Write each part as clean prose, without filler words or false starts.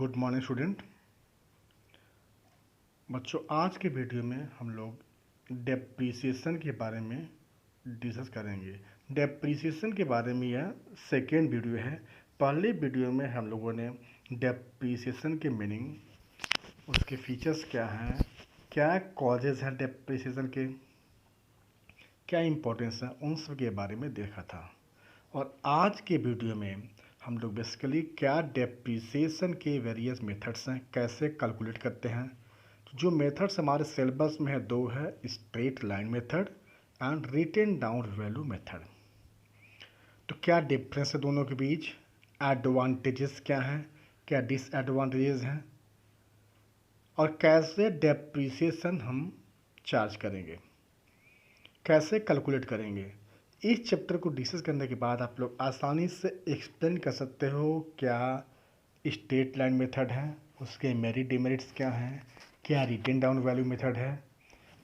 Good morning student. बच्चों, आज के वीडियो में हम लोग डेप्रीसिएशन के बारे में डिस्कस करेंगे। डेप्रीसिएशन के बारे में यह सेकेंड वीडियो है। पहले वीडियो में हम लोगों ने डेप्रीसिएशन के मीनिंग, उसके फीचर्स क्या हैं, क्या कॉजेज़ हैं डेप्रीसिएशन के, क्या इम्पोर्टेंस है, उन सब के बारे में देखा था। और आज के वीडियो में हम लोग बेसिकली क्या डेप्रीसिएशन के वेरियस मेथड्स हैं, कैसे कैलकुलेट करते हैं। जो मेथड्स हमारे सिलेबस में है दो है, straight line method and written down value method. तो क्या डिफरेंस है दोनों के बीच, एडवांटेजेस क्या हैं, क्या डिसएडवांटेजेस हैं, और कैसे डेप्रीसिएशन हम चार्ज करेंगे, कैसे कैलकुलेट करेंगे। इस चैप्टर को डिस्कस करने के बाद आप लोग आसानी से एक्सप्लेन कर सकते हो क्या स्ट्रेट लाइन मेथड है, उसके मेरिट डिमेरिट्स क्या हैं, क्या रिटेन डाउन वैल्यू मेथड है,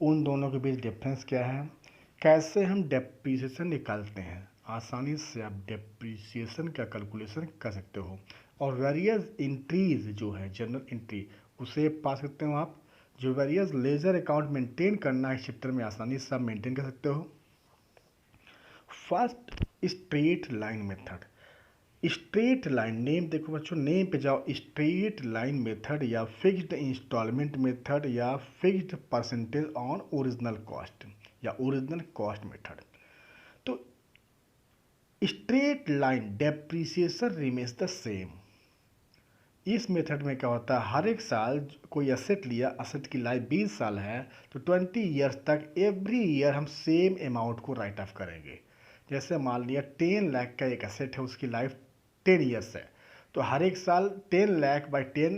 उन दोनों के बीच डिफरेंस क्या है, कैसे हम डेप्रीसिएशन निकालते हैं। आसानी से आप डेप्रीसिएशन का कैलकुलेशन कर सकते हो। और वेरियस इंट्रीज जो है जनरल इंट्री, उसे पा सकते हो आप। जो वेरियस लेजर अकाउंट मेंटेन करना है इस चैप्टर में, आसानी से आप मेंटेन कर सकते हो। First, straight line method. Straight line, name देखो बच्चों, नेम पे जाओ। स्ट्रेट लाइन मेथड या फिक्स्ड इंस्टॉलमेंट मेथड या fixed percentage on original cost या ओरिजिनल कॉस्ट मेथड। तो straight line depreciation remains the same. इस मेथड में क्या होता है, हर एक साल कोई एसेट लिया, एसेट की लाइफ 20 साल है, तो 20 ईयर्स तक एवरी ईयर हम सेम अमाउंट को राइट ऑफ करेंगे। जैसे मान लिया 10 लाख का एक एसेट है, उसकी लाइफ 10 ईयर्स है, तो हर एक साल 10 लाख बाई 10,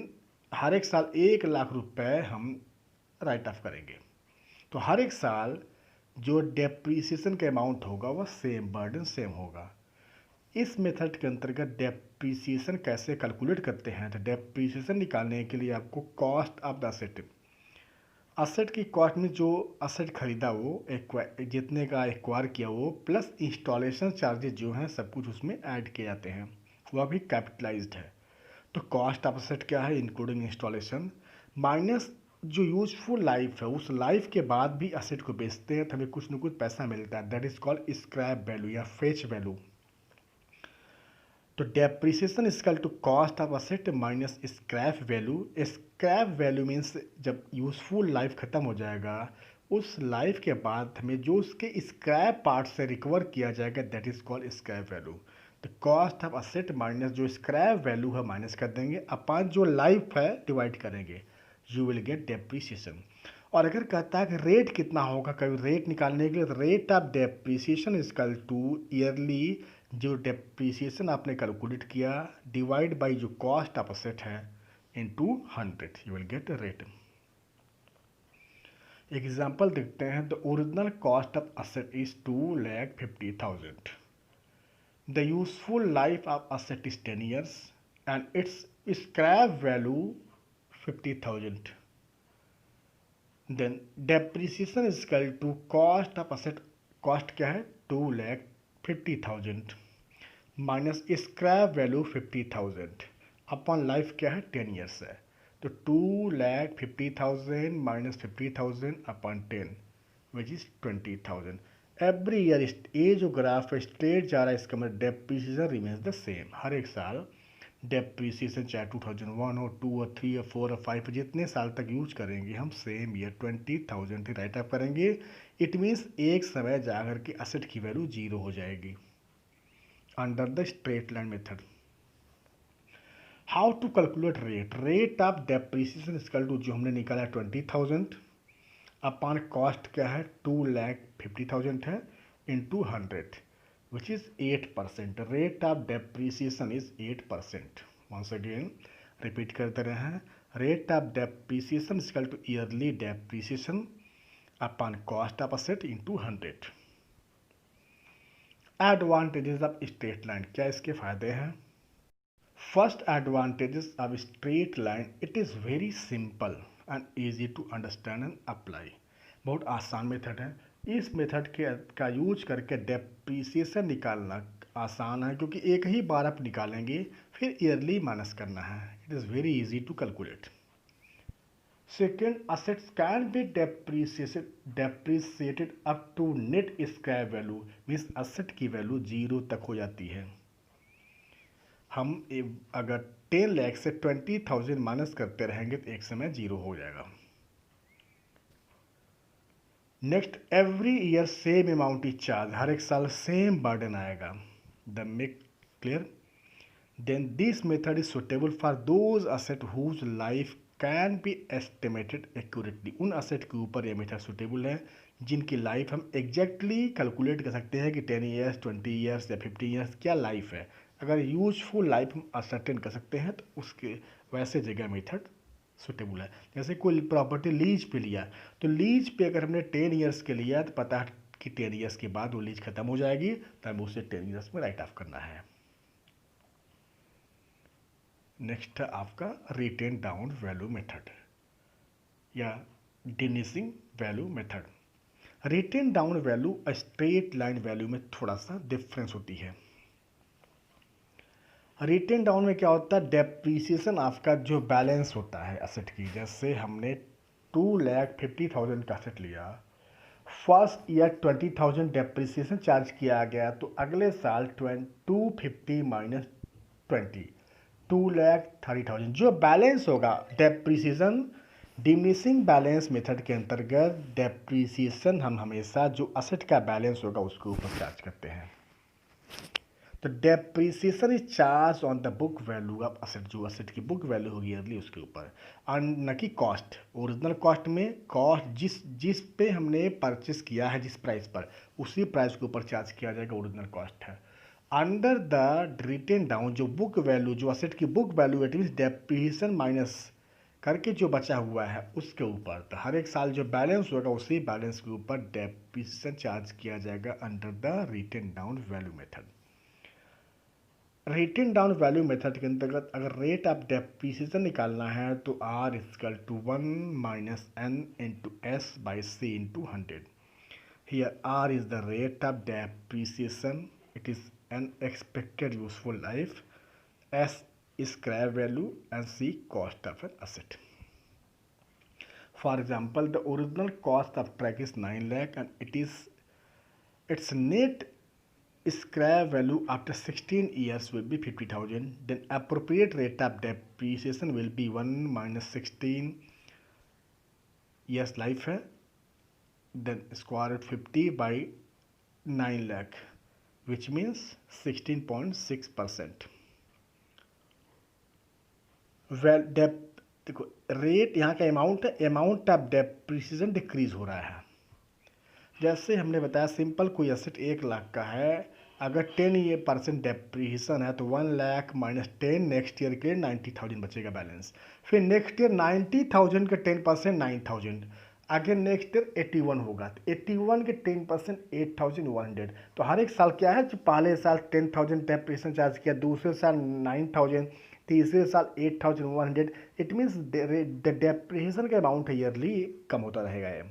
हर एक साल 1 लाख रुपए हम राइट ऑफ करेंगे। तो हर एक साल जो डेप्रीसिएशन का अमाउंट होगा वह सेम, बर्डन सेम होगा। इस मेथड के अंतर्गत डेप्रीसिएशन कैसे कैलकुलेट करते हैं, तो डेप्रीसिएशन निकालने के लिए आपको cost of the asset, asset की कॉस्ट में जो असेट खरीदा वो जितने का एक्वायर किया वो प्लस इंस्टॉलेशन चार्जेस जो हैं सब कुछ उसमें ऐड किए जाते हैं, वह भी कैपिटलाइज्ड है। तो कॉस्ट ऑफ असेट क्या है, इंक्लूडिंग इंस्टॉलेशन माइनस जो यूजफुल लाइफ है, उस लाइफ के बाद भी असेट को बेचते हैं तो हमें कुछ न कुछ पैसा मिलता है, that is called scrap value या फेच वैल्यू। तो depreciation is equal to cost of asset minus scrap value. Scrap value means जब यूजफुल लाइफ खत्म हो जाएगा, उस लाइफ के बाद हमें जो उसके स्क्रैप पार्ट से रिकवर किया जाएगा, that is called scrap value. तो कॉस्ट ऑफ असेट माइनस जो स्क्रैप वैल्यू है माइनस कर देंगे, अपन जो लाइफ है डिवाइड करेंगे, यू विल गेट डेप्रिसिएशन। और अगर कहता है कि रेट कितना होगा, कभी रेट निकालने के लिए rate of depreciation is equal to yearly जो डेप्रीसिएशन आपने कैलकुलेट किया डिवाइड बाय जो कॉस्ट ऑफ असेट है into 100, you will get a rate. Example देखते हैं। The original cost of asset is 2,50,000। The useful life of asset is 10 years and it's scrap value 50,000। Then depreciation is equal to cost of asset, cost क्या है 2,50,000 minus scrap value 50,000 upon life क्या है 10 years है, तो 2,50,000 minus 50,000 upon 10 which is 20,000 every year. ये जो graph है straight जा रहा है, इसका मतलब डेप्रीसिएशन रिमेन्स द सेम। हर एक साल डेप्रीसिएशन चाहे 2001 हो, 2 और 3 और 4 और 5 जितने साल तक यूज करेंगे हम सेम ईयर 20,000 ही राइट अप करेंगे। इट मीन्स एक समय जाकर के असेट की वैल्यू 0 हो जाएगी under the straight line method. How to calculate rate, rate of depreciation equal to जो हमने निकाला 20,000 अपन कॉस्ट क्या है 2,50,000 है into 100 which is 8%। Rate of depreciation is 8%। Once again repeat करते रहे हैं, rate of depreciation equal to yearly depreciation upon cost of asset into 100। Advantages of straight line, क्या इसके फायदे हैं। First advantages of straight line, it is very simple and easy to understand and apply. बहुत आसान method है। इस method का use करके डेप्रीसिएशन निकालना आसान है, क्योंकि एक ही बार आप निकालेंगे, फिर ईयरली माइनस करना है। It is very easy to calculate. Second, assets can be depreciated up to net scrap value, means asset की वैल्यू 0 तक हो जाती है। हम अगर 10 लाख से 20,000 माइनस करते रहेंगे तो एक समय 0 हो जाएगा। Next, every year same amount is charge, हर एक साल सेम बर्डन आएगा। The make clear, then this method is suitable for those asset whose life can be estimated accurately, उन असेट के ऊपर यह मेथड सुटेबल है जिनकी लाइफ हम एग्जैक्टली कैलकुलेट कर सकते हैं कि 10 ईयर्स, 20 ईयर्स या 15 ईयर्स क्या लाइफ है। अगर यूजफुल लाइफ हम असर्टेन कर सकते हैं तो उसके वैसे जगह मेथड सुटेबल है। जैसे कोई प्रॉपर्टी लीज पे लिया, तो लीज पे अगर हमने 10 ईयर्स के लिया तो पता है कि 10 ईयर्स के बाद वो लीज खत्म हो जाएगी, तब उसे 10 ईयर्स में राइट ऑफ करना है। नेक्स्ट है आपका रिटेन डाउन वैल्यू मेथड या diminishing value method. Written down value straight line value में थोड़ा सा डिफरेंस होती है। रिटेन डाउन में क्या होता है, डेप्रीसिएशन आपका जो बैलेंस होता है असेट की, जैसे हमने 2,50,000 का असेट लिया, फर्स्ट ईयर 20,000 डेप्रीसिएशन चार्ज किया गया, तो अगले साल 250 माइनस 20, 2,30,000 जो बैलेंस होगा। डेप्रीसिएशन डिमिनिशिंग बैलेंस मेथड के अंतर्गत डेप्रीसिएशन हम हमेशा जो असेट का बैलेंस होगा उसके ऊपर चार्ज करते हैं। तो depreciation is charge on the book value of asset, जो असेट की बुक वैल्यू होगी ईयरली उसके ऊपर, और न कि कॉस्ट। ओरिजिनल कॉस्ट में कॉस्ट जिस पे हमने परचेस किया है जिस प्राइस पर, उसी प्राइस के ऊपर चार्ज किया जाएगा, ओरिजिनल कॉस्ट है। अंडर द रिटेन डाउन जो बुक वैल्यू, जो असेट की book value it means depreciation minus करके जो बचा हुआ है उसके ऊपर, तो हर एक साल जो बैलेंस होगा उसी बैलेंस के ऊपर डेप्रीसिएशन चार्ज किया जाएगा under the written down value method. Written down value method के अंतर्गत अगर रेट ऑफ डेप्रीसिएशन निकालना है तो R equal to 1 minus n into s by c into 100। Here R is the rate of depreciation, it is an expected useful life, S scrap value and C cost of an asset. For example, the original cost of truck is 9 lakh and its net scrap value after 16 years will be 50,000, then appropriate rate of depreciation will be 1 minus 16 years life है, then square root 50 by 9 lakh which means 16.6%। देखो rate यहाँ का amount है, amount of depreciation decrease हो रहा है। जैसे हमने बताया सिंपल कोई एसेट 1 लाख का है, अगर 10% डेप्रीसिएशन है तो 1 लाख माइनस 10, नेक्स्ट ईयर के 90,000 बचेगा बैलेंस। फिर नेक्स्ट ईयर 90,000 के 10% 9,000, अगेन नेक्स्ट ईयर 81 होगा, तो 81 के 10% 8,100। तो हर एक साल क्या है, जो पहले साल 10,000 डेप्रीसिएशन चार्ज किया, दूसरे साल 9,000, तीसरे साल 8,100, इट मीन्स द डेप्रीसिएशन का अमाउंट है ईयरली कम होता रहेगा। ये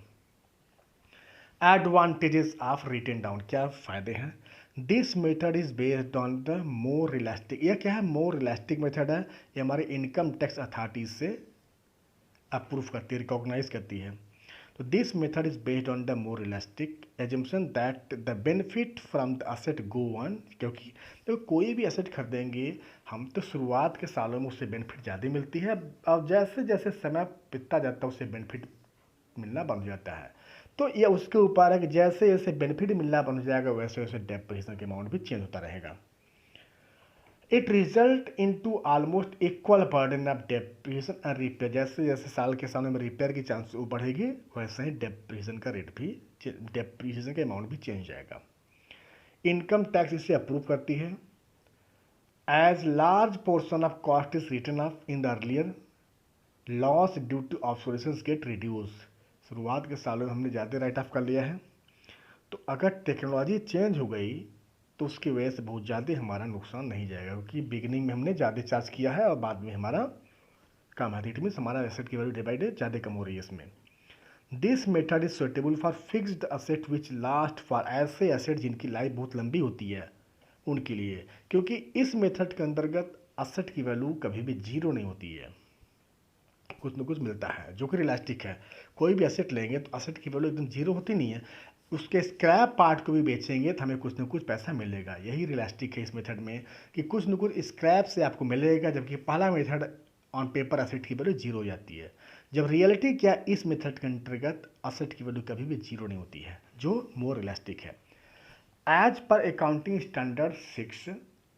एडवांटेजेस ऑफ रिटेन डाउन, क्या फ़ायदे हैं। This method is based on the more realistic, यह क्या है, मोर रियलिस्टिक मेथड है, ये हमारे इनकम टैक्स अथॉरिटीज से अप्रूव करती है, रिकॉग्नाइज करती है। तो this method is based on the more realistic assumption that the benefit from the asset go on, क्योंकि तो कोई भी असेट खरीदेंगे हम तो शुरुआत के सालों में उससे बेनिफिट ज़्यादा मिलती है, और जैसे जैसे समय बीतता जाता है उससे बेनिफिट मिलना बंद हो जाता है। तो ये उसके ऊपर है कि जैसे जैसे बेनिफिट मिलना बन जाएगा वैसे वैसे डेप्रीसिएशन के अमाउंट भी चेंज होता रहेगा। It result into almost equal burden of depreciation and repair, जैसे जैसे साल के सामने में रिपेयर की चांस बढ़ेगी वैसे ही डेप्रीसिएशन का रेट भी, डेप्रीसिएशन के अमाउंट भी चेंज जाएगा। इनकम टैक्स इसे अप्रूव करती है। As large portion of cost is written off in the earlier, loss due to obsolescence get reduce, शुरुआत के सालों में हमने ज़्यादा राइट ऑफ कर लिया है, तो अगर टेक्नोलॉजी चेंज हो गई तो उसकी वजह से बहुत ज़्यादा हमारा नुकसान नहीं जाएगा, क्योंकि बिगिनिंग में हमने ज़्यादा चार्ज किया है और बाद में हमारा कम है, इट मीन्स हमारा एसेट की वैल्यू डे बाई डे ज़्यादा कम हो रही है इसमें। This method is suitable for fixed asset which last for, ऐसे एसेट जिनकी लाइफ बहुत लंबी होती है उनके लिए, क्योंकि इस मेथड के अंतर्गत असेट की वैल्यू कभी भी जीरो नहीं होती है, कुछ ना कुछ मिलता है जो कि रियलिस्टिक है। कोई भी एसेट लेंगे तो एसेट की वैल्यू एकदम जीरो होती नहीं है, उसके स्क्रैप पार्ट को भी बेचेंगे तो हमें कुछ ना कुछ पैसा मिलेगा। यही रियलिस्टिक है इस मेथड में कि कुछ ना कुछ स्क्रैप से आपको मिलेगा, जबकि पहला मेथड ऑन पेपर एसेट की वैल्यू जीरो हो जाती है। जब रियलिटी क्या, इस मेथड के अंतर्गत एसेट की वैल्यू कभी भी जीरो नहीं होती है, जो मोर रियलिस्टिक है। एज पर अकाउंटिंग स्टैंडर्ड 6,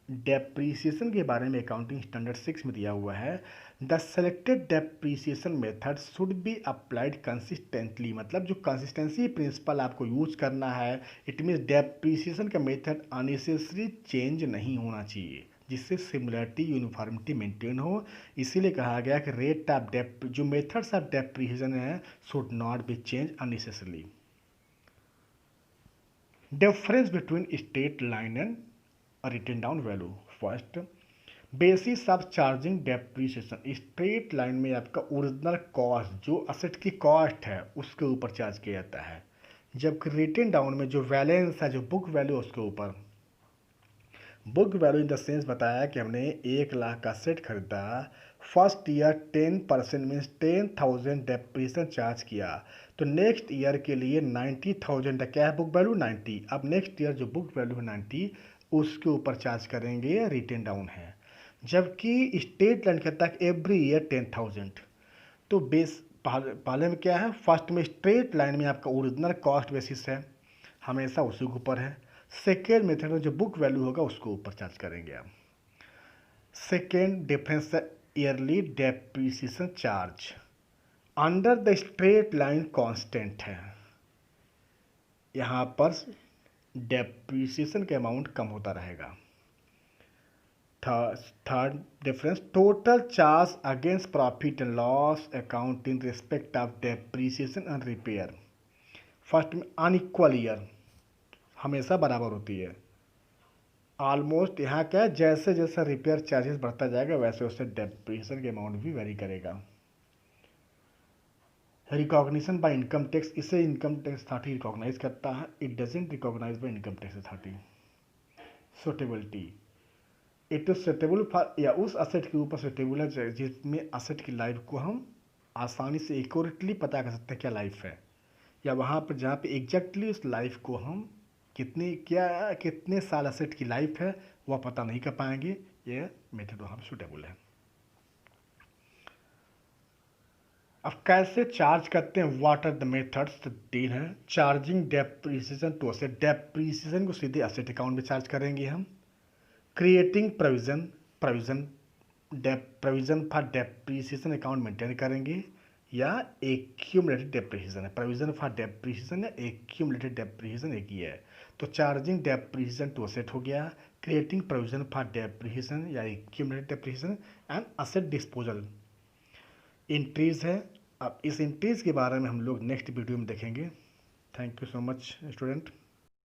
डेप्रीसिएशन के बारे में अकाउंटिंग स्टैंडर्ड 6 में दिया हुआ है, the selected depreciation method should be applied consistently. मतलब जो कंसिस्टेंसी प्रिंसिपल आपको यूज करना है, इट मीन्स डेप्रीसिएशन का मेथड अननेसेसरी चेंज नहीं होना चाहिए, जिससे सिमिलरिटी यूनिफॉर्मिटी मेंटेन हो। इसीलिए कहा गया कि रेट ऑफ डेप जो मेथड्स ऑफ डेप्रीसिएशन है should not be change unnecessarily. Difference between straight line and written down value. First, basis of charging depreciation. Straight line में आपका ओरिजिनल कॉस्ट, जो असेट की कॉस्ट है, उसके ऊपर चार्ज किया जाता है, जबकि रिटन डाउन में जो बैलेंस है, जो बुक वैल्यू, उसके ऊपर। Book value in the sense बताया कि हमने 1 लाख का सेट खरीदा, first year 10% means 10,000 depreciation charge किया, तो नेक्स्ट ईयर के लिए 90,000 क्या है बुक वैल्यू 90। अब नेक्स्ट ईयर जो बुक वैल्यू है 90, उसके ऊपर चार्ज करेंगे, रिटन डाउन है। जबकि स्टेट लाइन कहता है एवरी ईयर 10,000, तो बेस पहले में क्या है, फर्स्ट में स्ट्रेट लाइन में आपका ओरिजिनल कॉस्ट बेसिस है, हमेशा उसी के ऊपर है। सेकेंड मेथड में जो बुक वैल्यू होगा उसको ऊपर चार्ज करेंगे आप। सेकेंड डिफरेंस है yearly depreciation charge under the straight line constant है, यहाँ पर डेप्रीसिएशन का अमाउंट कम होता रहेगा। Third difference, total charge against profit and loss account in respect of depreciation and repair. First में अनइक्वल ईयर हमेशा बराबर होती है, ऑलमोस्ट। यहाँ क्या है, जैसे जैसे रिपेयर चार्जेस बढ़ता जाएगा वैसे वैसे डेप्रीसिएशन के अमाउंट भी वेरी करेगा। रिकॉग्निशन बाय इनकम टैक्स, इसे इनकम टैक्स अथॉरिटी रिकॉग्नाइज करता है, it doesn't recognize by income tax authority. Suitability, it is suitable for, या उस असेट के ऊपर सुटेबल है जिसमें असेट की लाइफ को हम आसानी से एक्यूरेटली पता कर सकते हैं क्या लाइफ है, या वहाँ पर जहाँ पे एग्जैक्टली उस लाइफ को हम कितने साल असेट की लाइफ है वह पता नहीं कर पाएंगे, ये मेथड वहाँ पर सूटेबल है। अब कैसे चार्ज करते हैं, व्हाट आर द मेथड्स, तीन है। Charging depreciation to asset, depreciation को सीधे असेट अकाउंट में चार्ज करेंगे हम। Creating provision, provision for depreciation account maintain करेंगे, या एक्यूमुलेटेड डेप्रीसिएशन है, प्रोविजन फॉर डेप्रीसिएशन या एक्यूमुलेटेड डेप्रीसिएशन एक ही है। तो चार्जिंग डेप्रीसिएशन टू असेट हो गया, क्रिएटिंग प्रोविजन फॉर डेप्रीसिएशन या accumulated depreciation, and asset disposal entries है। अब इस इंट्रीज के बारे में हम लोग नेक्स्ट वीडियो में देखेंगे। Thank you so much student.